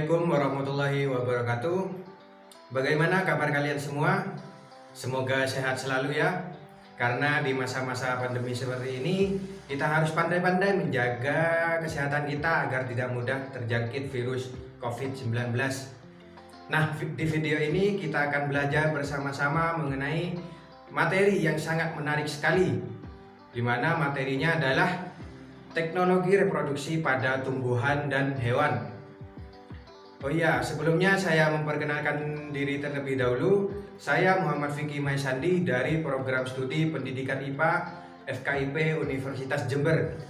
Assalamualaikum warahmatullahi wabarakatuh. Bagaimana kabar kalian semua? Semoga sehat selalu ya. Karena di masa-masa pandemi seperti ini, kita harus pandai-pandai menjaga kesehatan kita agar tidak mudah terjangkit virus COVID-19. Nah, di video ini kita akan belajar bersama-sama mengenai materi yang sangat menarik sekali, di mana materinya adalah teknologi reproduksi pada tumbuhan dan hewan. Oh iya, sebelumnya saya memperkenalkan diri terlebih dahulu. Saya Muhammad Fikri Maisandi dari Program Studi Pendidikan IPA FKIP Universitas Jember.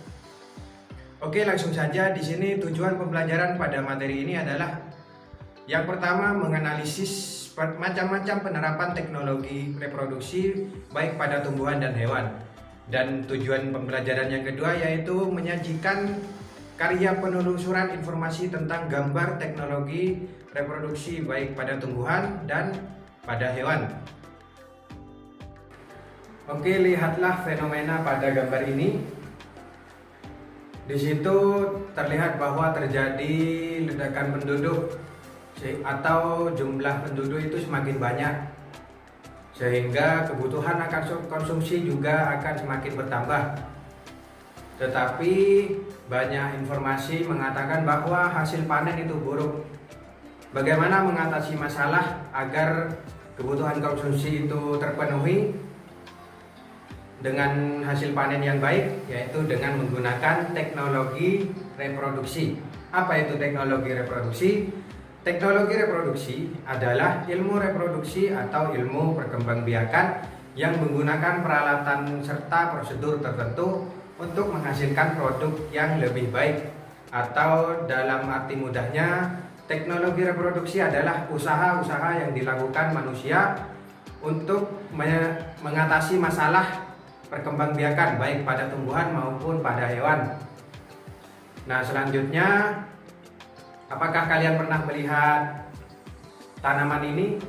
Oke, langsung saja. Di sini tujuan pembelajaran pada materi ini adalah yang pertama menganalisis macam-macam penerapan teknologi reproduksi baik pada tumbuhan dan hewan. Dan tujuan pembelajaran yang kedua yaitu menyajikan karya penelusuran informasi tentang gambar teknologi reproduksi baik pada tumbuhan dan pada hewan. Oke, lihatlah fenomena pada gambar ini. Di situ terlihat bahwa terjadi ledakan penduduk atau jumlah penduduk itu semakin banyak, sehingga kebutuhan akan konsumsi juga akan semakin bertambah. Tetapi banyak informasi mengatakan bahwa hasil panen itu buruk. Bagaimana mengatasi masalah agar kebutuhan konsumsi itu terpenuhi dengan hasil panen yang baik, yaitu dengan menggunakan teknologi reproduksi. Apa itu teknologi reproduksi? Teknologi reproduksi adalah ilmu reproduksi atau ilmu perkembangbiakan yang menggunakan peralatan serta prosedur tertentu untuk menghasilkan produk yang lebih baik, atau dalam arti mudahnya, teknologi reproduksi adalah usaha-usaha yang dilakukan manusia untuk mengatasi masalah perkembangbiakan baik pada tumbuhan maupun pada hewan. Nah, selanjutnya, apakah kalian pernah melihat tanaman ini?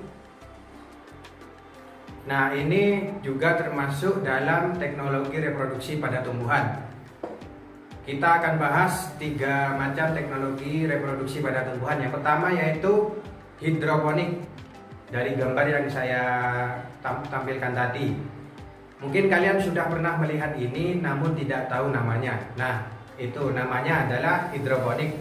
Nah, ini juga termasuk dalam teknologi reproduksi pada tumbuhan. Kita akan bahas 3 macam teknologi reproduksi pada tumbuhan. Yang pertama yaitu hidroponik, dari gambar yang saya tampilkan tadi. Mungkin kalian sudah pernah melihat ini namun tidak tahu namanya. Nah, itu namanya adalah hidroponik,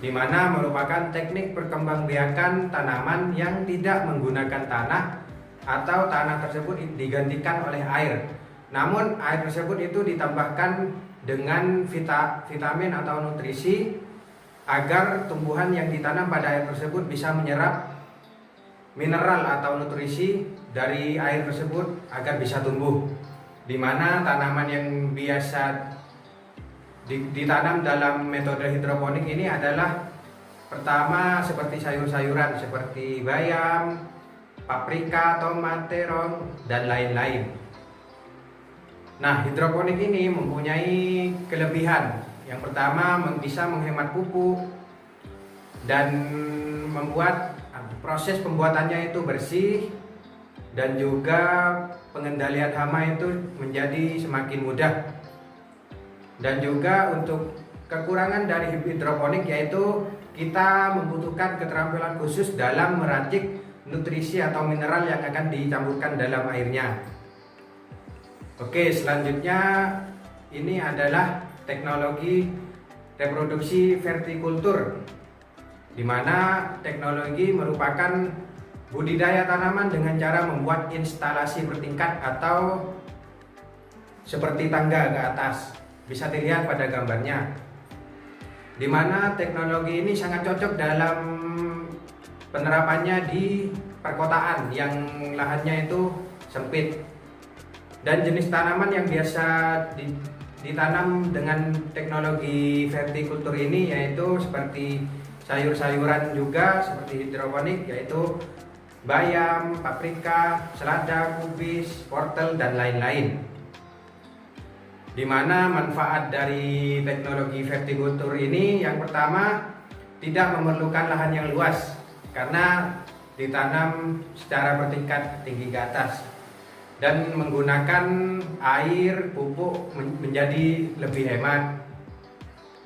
di mana merupakan teknik perkembangbiakan tanaman yang tidak menggunakan tanah atau tanah tersebut digantikan oleh air. Namun air tersebut itu ditambahkan dengan vitamin atau nutrisi agar tumbuhan yang ditanam pada air tersebut bisa menyerap mineral atau nutrisi dari air tersebut agar bisa tumbuh. Di mana tanaman yang biasa ditanam dalam metode hidroponik ini adalah pertama seperti sayur-sayuran seperti bayam, paprika, tomat, terong, dan lain-lain. Nah, hidroponik ini mempunyai kelebihan. Yang pertama, bisa menghemat pupuk dan membuat proses pembuatannya itu bersih, dan juga pengendalian hama itu menjadi semakin mudah. Dan juga untuk kekurangan dari hidroponik yaitu kita membutuhkan keterampilan khusus dalam meracik nutrisi atau mineral yang akan dicampurkan dalam airnya. Oke, selanjutnya ini adalah teknologi reproduksi vertikultur, di mana teknologi merupakan budidaya tanaman dengan cara membuat instalasi bertingkat atau seperti tangga ke atas. Bisa dilihat pada gambarnya, di mana teknologi ini sangat cocok dalam penerapannya di perkotaan yang lahannya itu sempit. Dan jenis tanaman yang biasa ditanam dengan teknologi vertikultur ini yaitu seperti sayur-sayuran juga seperti hidroponik, yaitu bayam, paprika, selada, kubis, wortel, dan lain-lain. Di mana manfaat dari teknologi vertikultur ini yang pertama, tidak memerlukan lahan yang luas karena ditanam secara bertingkat tinggi ke atas, dan menggunakan air, pupuk menjadi lebih hemat.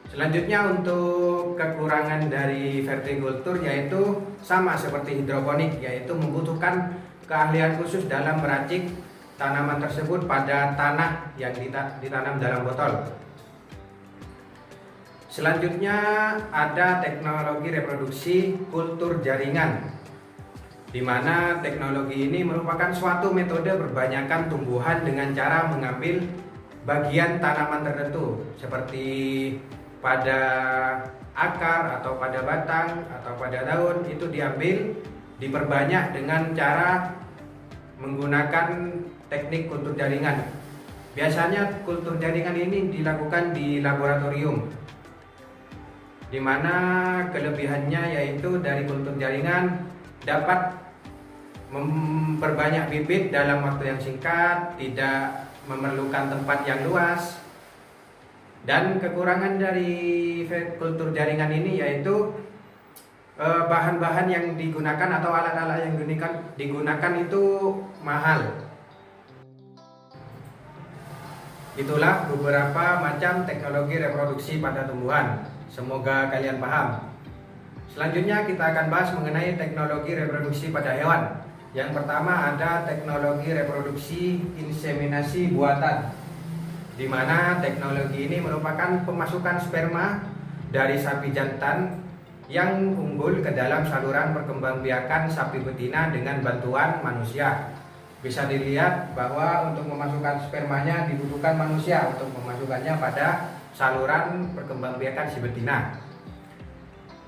Selanjutnya untuk kekurangan dari vertikultur yaitu sama seperti hidroponik, yaitu membutuhkan keahlian khusus dalam meracik tanaman tersebut pada tanah yang ditanam dalam botol. Selanjutnya ada teknologi reproduksi kultur jaringan, di mana teknologi ini merupakan suatu metode perbanyakan tumbuhan dengan cara mengambil bagian tanaman tertentu seperti pada akar atau pada batang atau pada daun, itu diambil, diperbanyak dengan cara menggunakan teknik kultur jaringan. Biasanya kultur jaringan ini dilakukan di laboratorium, di mana kelebihannya yaitu dari kultur jaringan dapat memperbanyak bibit dalam waktu yang singkat, tidak memerlukan tempat yang luas. Dan kekurangan dari kultur jaringan ini yaitu bahan-bahan yang digunakan atau alat-alat yang digunakan itu mahal. Itulah beberapa macam teknologi reproduksi pada tumbuhan. Semoga kalian paham. Selanjutnya kita akan bahas mengenai teknologi reproduksi pada hewan. Yang pertama ada teknologi reproduksi inseminasi buatan, di mana teknologi ini merupakan pemasukan sperma dari sapi jantan yang unggul ke dalam saluran perkembangbiakan sapi betina dengan bantuan manusia. Bisa dilihat bahwa untuk memasukkan spermanya dibutuhkan manusia untuk memasukkannya pada saluran perkembangbiakan si betina.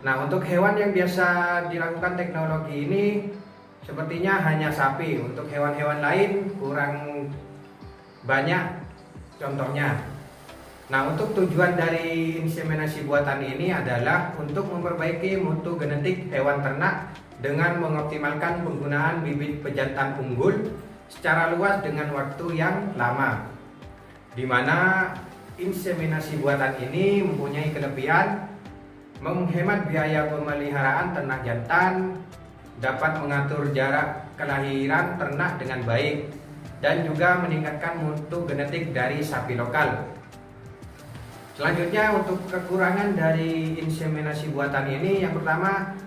Nah, untuk hewan yang biasa dilakukan teknologi ini sepertinya hanya sapi. Untuk hewan-hewan lain kurang banyak contohnya. Nah, untuk tujuan dari inseminasi buatan ini adalah untuk memperbaiki mutu genetik hewan ternak dengan mengoptimalkan penggunaan bibit pejantan unggul secara luas dengan waktu yang lama. Di mana inseminasi buatan ini mempunyai kelebihan menghemat biaya pemeliharaan ternak jantan, dapat mengatur jarak kelahiran ternak dengan baik, dan juga meningkatkan mutu genetik dari sapi lokal. Selanjutnya untuk kekurangan dari inseminasi buatan ini, yang pertama,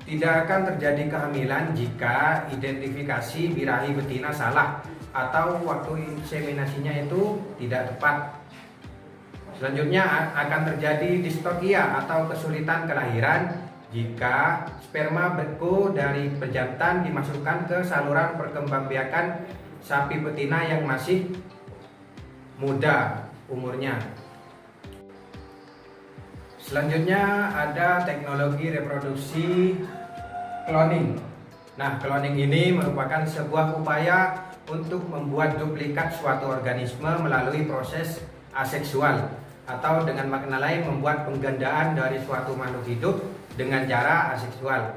tidak akan terjadi kehamilan jika identifikasi birahi betina salah atau waktu inseminasinya itu tidak tepat. Selanjutnya akan terjadi distokia atau kesulitan kelahiran jika sperma beku dari pejantan dimasukkan ke saluran perkembangbiakan sapi betina yang masih muda umurnya. Selanjutnya ada teknologi reproduksi cloning. Nah, cloning ini merupakan sebuah upaya untuk membuat duplikat suatu organisme melalui proses aseksual, atau dengan makna lain membuat penggandaan dari suatu makhluk hidup dengan cara aseksual.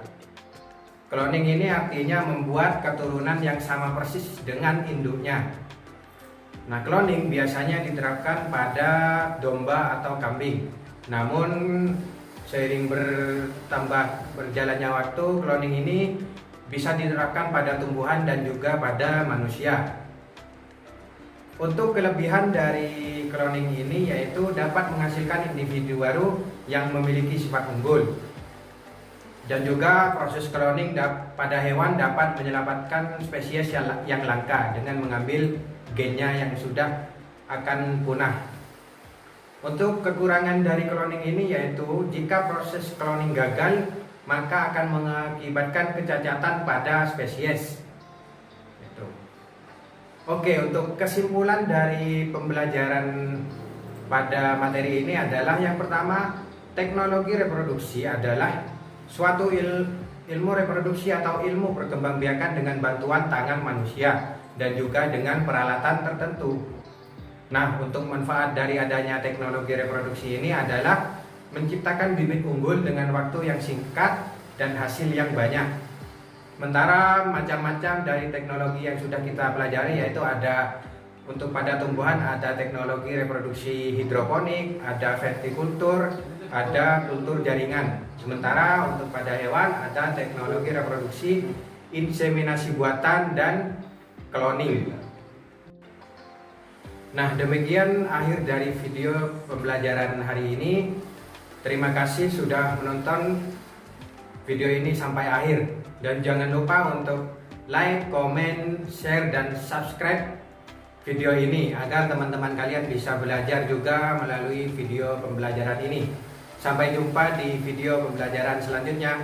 Cloning ini artinya membuat keturunan yang sama persis dengan induknya. Nah, cloning biasanya diterapkan pada domba atau kambing. Namun seiring berjalannya waktu, cloning ini bisa diterapkan pada tumbuhan dan juga pada manusia. Untuk kelebihan dari cloning ini yaitu dapat menghasilkan individu baru yang memiliki sifat unggul. Dan juga proses cloning pada hewan dapat menyelamatkan spesies yang langka dengan mengambil gennya yang sudah akan punah. Untuk kekurangan dari cloning ini yaitu jika proses cloning gagal, maka akan mengakibatkan kecacatan pada spesies. Oke, untuk kesimpulan dari pembelajaran pada materi ini adalah yang pertama, teknologi reproduksi adalah suatu ilmu reproduksi atau ilmu perkembangbiakan dengan bantuan tangan manusia dan juga dengan peralatan tertentu. Nah, untuk manfaat dari adanya teknologi reproduksi ini adalah menciptakan bibit unggul dengan waktu yang singkat dan hasil yang banyak. Sementara macam-macam dari teknologi yang sudah kita pelajari yaitu ada untuk pada tumbuhan ada teknologi reproduksi hidroponik, ada vertikultur, ada kultur jaringan. Sementara untuk pada hewan ada teknologi reproduksi inseminasi buatan dan cloning. Nah, demikian akhir dari video pembelajaran hari ini. Terima kasih sudah menonton video ini sampai akhir. Dan jangan lupa untuk like, komen, share, dan subscribe video ini agar teman-teman kalian bisa belajar juga melalui video pembelajaran ini. Sampai jumpa di video pembelajaran selanjutnya.